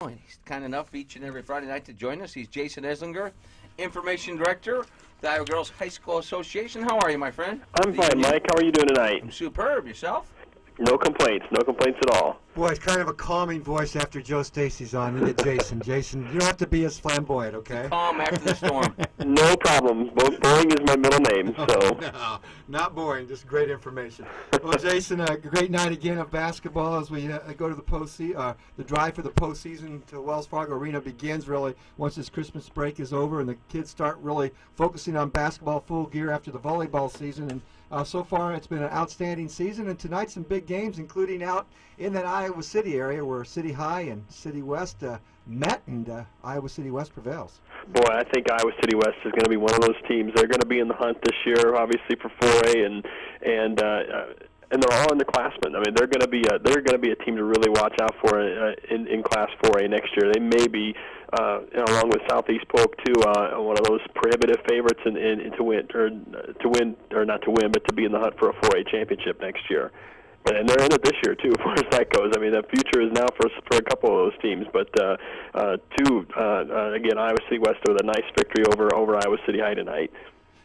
and he's kind enough each and every Friday night to join us. He's Jason Eslinger, Information Director, the Iowa Girls High School Association. How are you, my friend? I'm fine, Mike. How are you doing tonight? I'm superb. Yourself? No complaints. No complaints at all. Boy, it's kind of a calming voice after Joe Stacy's on, isn't it, Jason? Jason, you don't have to be as flamboyant, okay? Calm after the storm. No problem. Boring is my middle name, so. No, not boring. Just great information. Well, Jason, a great night again of basketball as we go to the postseason. The drive for the postseason to Wells Fargo Arena begins really once this Christmas break is over and the kids start really focusing on basketball full gear after the volleyball season. And so far, it's been an outstanding season, and tonight some big games, including out in that Iowa City area where City High and City West met, and Iowa City West prevails. Boy, I think Iowa City West is going to be one of those teams. They're going to be in the hunt this year, obviously for 4A, and they're all underclassmen. I mean, they're going to be a team to really watch out for in Class 4A next year. They may be, along with Southeast Polk too, one of those prohibitive favorites to be in the hunt for a 4A championship next year. And they're in it this year too, as far as that goes. I mean, the future is now for a couple of those teams. But again, Iowa City West with a nice victory over Iowa City High tonight.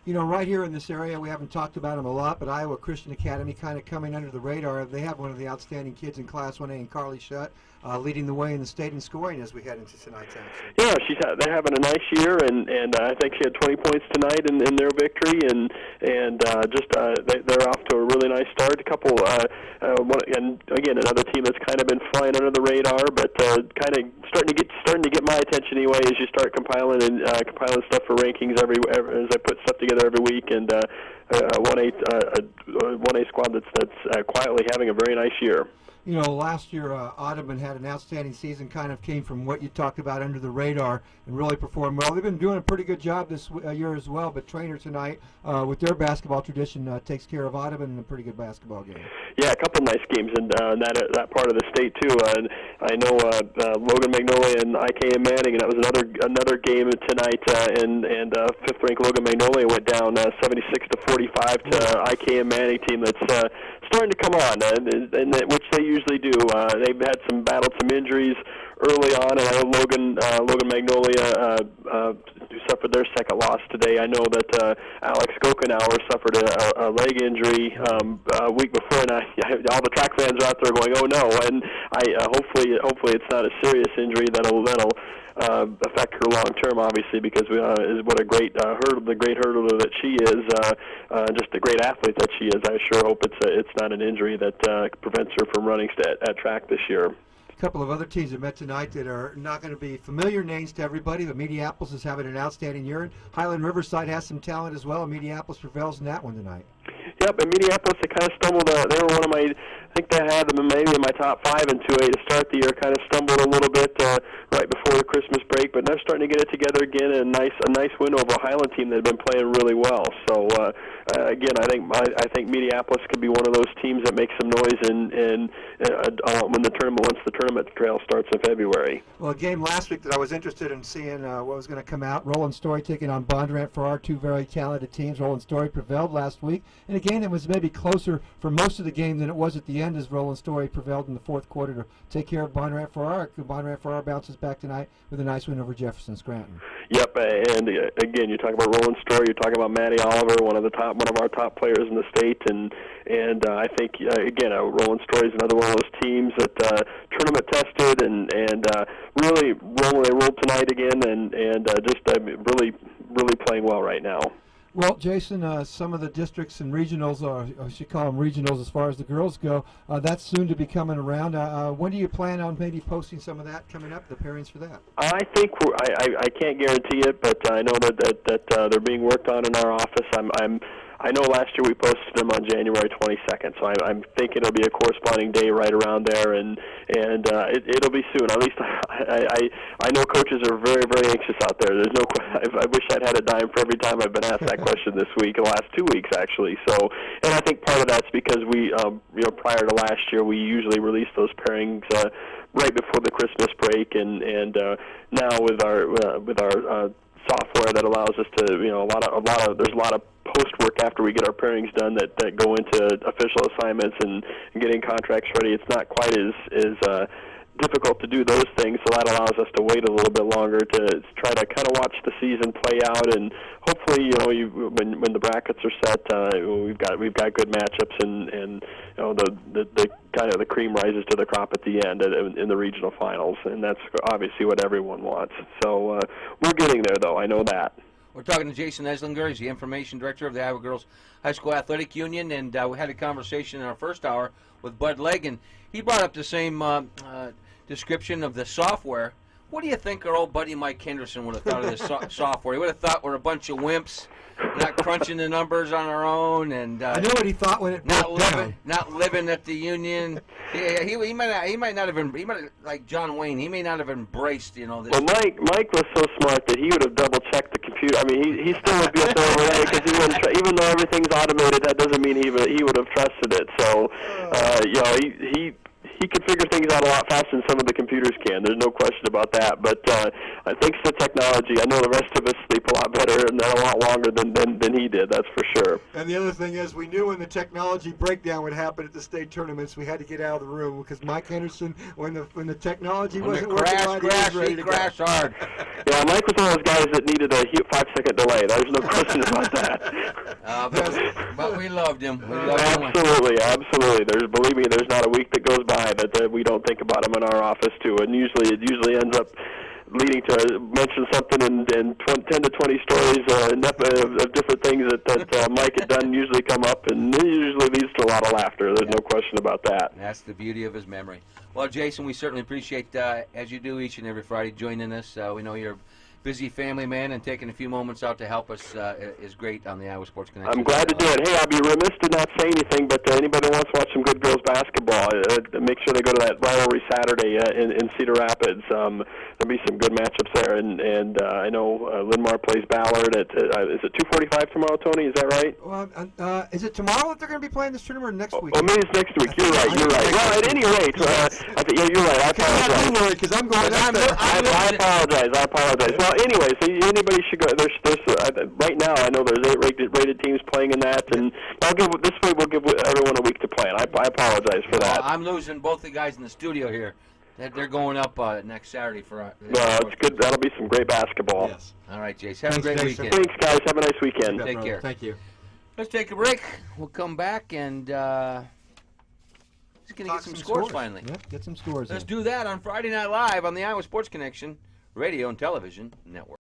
You know, right here in this area, we haven't talked about them a lot, but Iowa Christian Academy kind of coming under the radar. They have one of the outstanding kids in Class 1A, in Carly Shutt, leading the way in the state in scoring as we head into tonight's action. Yeah, they're having a nice year, and I think she had 20 points tonight in their victory, and they're off to a really nice start. And again, another team that's kind of been flying under the radar, but kind of starting to get my attention anyway as you start compiling stuff for rankings as I put stuff together every week, and 1A squad that's quietly having a very nice year. You know, last year Audubon had an outstanding season, kind of came from what you talked about under the radar and really performed well. They've been doing a pretty good job this year as well, but Trainer tonight, with their basketball tradition, takes care of Audubon in a pretty good basketball game. Yeah, a couple nice games in that part of the state too. I know Logan Magnolia and IKM Manning, and that was another game tonight, and fifth-ranked Logan Magnolia went down 76-45 to IKM Manning team that's starting to come on, and which they usually do. They've had battled some injuries early on, and I know Logan Magnolia who suffered their second loss today. I know that Alex Gokenauer suffered a leg injury a week before, and all the track fans are out there going, "Oh no!" And hopefully it's not a serious injury that'll affect her long term, obviously, because what a great hurdler that she is, just a great athlete that she is. I sure hope it's not an injury that prevents her from running at track this year. A couple of other teams that met tonight that are not going to be familiar names to everybody, but Mediapolis is having an outstanding year. Highland Riverside has some talent as well, and Mediapolis prevails in that one tonight. Yep, and Mediapolis, they kind of stumbled. They were one of my, I think they had them maybe in my top 5 in 2A to start the year. Kind of stumbled a little bit right before the Christmas break, but they're starting to get it together again. And a nice win over a Highland team that had been playing really well. So again, I think Mediapolis could be one of those teams that makes some noise once the tournament trail starts in February. Well, a game last week that I was interested in seeing what was going to come out. Roland Story taking on Bondurant for our two very talented teams. Roland Story prevailed last week in a game that was maybe closer for most of the game than it was at the end, as Roland Story prevailed in the fourth quarter to take care of Bondurant for our. Bondurant for our bounces back tonight with a nice win over Jefferson Scranton. Yep, and again, you talk about Roland Story, you're talking about Maddie Oliver, one of our top players in the state, and I think again, Roland Story is another one of those teams that tournament tested and really rolled tonight again, and just really playing well right now. Well, Jason, some of the districts and regionals, or I should call them regionals as far as the girls go, that's soon to be coming around. When do you plan on maybe posting some of that coming up, the pairings for that? I think I can't guarantee it, but I know that they're being worked on in our office. I know last year we posted them on January 22nd, so I'm thinking it'll be a corresponding day right around there, and it'll be soon. At least I know coaches are very, very anxious out there. There's no. I wish I'd had a dime for every time I've been asked that question this week, the last 2 weeks actually. So, and I think part of that's because we, prior to last year, we usually release those pairings right before the Christmas break, and now with our software that allows us to, there's a lot of post work after we get our pairings done that go into official assignments and getting contracts ready. It's not quite as difficult to do those things, so that allows us to wait a little bit longer to try to kind of watch the season play out, and hopefully, when the brackets are set, we've got good matchups, and the kind of the cream rises to the crop at the end in the regional finals, and that's obviously what everyone wants. So we're getting there, though. I know that. We're talking to Jason Eslinger. He's the information director of the Iowa Girls High School Athletic Union, and we had a conversation in our first hour with Bud Legg, and he brought up the same description of the software. What do you think our old buddy Mike Henderson would have thought of this software? He would have thought we're a bunch of wimps, not crunching the numbers on our own, and I know what he thought when it broke down. Not living at the Union. Yeah, he might not have like John Wayne. He may not have embraced this. Well, Mike was so smart that he would have double checked the computer. I mean, he still would be up there over there because he wouldn't. Even though everything's automated, that doesn't mean he would have trusted it. So, he can figure things out a lot faster than some of the computers can. There's no question about that. But thanks to technology, I know the rest of us sleep a lot better and a lot longer than he did. That's for sure. And the other thing is, we knew when the technology breakdown would happen at the state tournaments, we had to get out of the room because Mike Henderson, when the technology wasn't working right, he was ready to crash hard. Yeah, Mike was one of those guys that needed a 5-second delay. There's no question about that. But we loved him. Absolutely. Believe me, there's not a week that goes by that we don't think about him in our office too, and it usually ends up leading to mention something in 10 to 20 stories of different things that Mike had done usually come up, and it usually leads to a lot of laughter. There's no question about that. That's the beauty of his memory. Well, Jason, we certainly appreciate, as you do each and every Friday, joining us. We know you're a busy family man, and taking a few moments out to help us is great on the Iowa Sports Connection. I'm glad to do it. Hey, I'll be remiss to not say anything, but anybody who wants to watch some good girls basketball, make sure they go to that rivalry Saturday in Cedar Rapids. There'll be some good matchups there, and I know Linmar plays Ballard at is it 2:45 tomorrow, Tony? Is that right? Well, is it tomorrow that they're going to be playing this tournament, or next week? Oh, maybe it's next week. You're right. Well, at any rate, you're right. I apologize. I'm worried because I'm going out there. I apologize. Well, anyway, so anybody should go. There's right now. I know there's 8 rated teams playing in that, and this way we'll give everyone a week to play. And I apologize for that. I'm losing both the guys in the studio here. They're going up next Saturday for. It's good. That'll be some great basketball. Yes. All right, Jace. Have a great weekend. Thanks, guys. Have a nice weekend. Take care. Thank you. Let's take a break. We'll come back and just gonna get some scores finally. Yep, get some scores. Let's do that on Friday Night Live on the Iowa Sports Connection Radio and Television Network.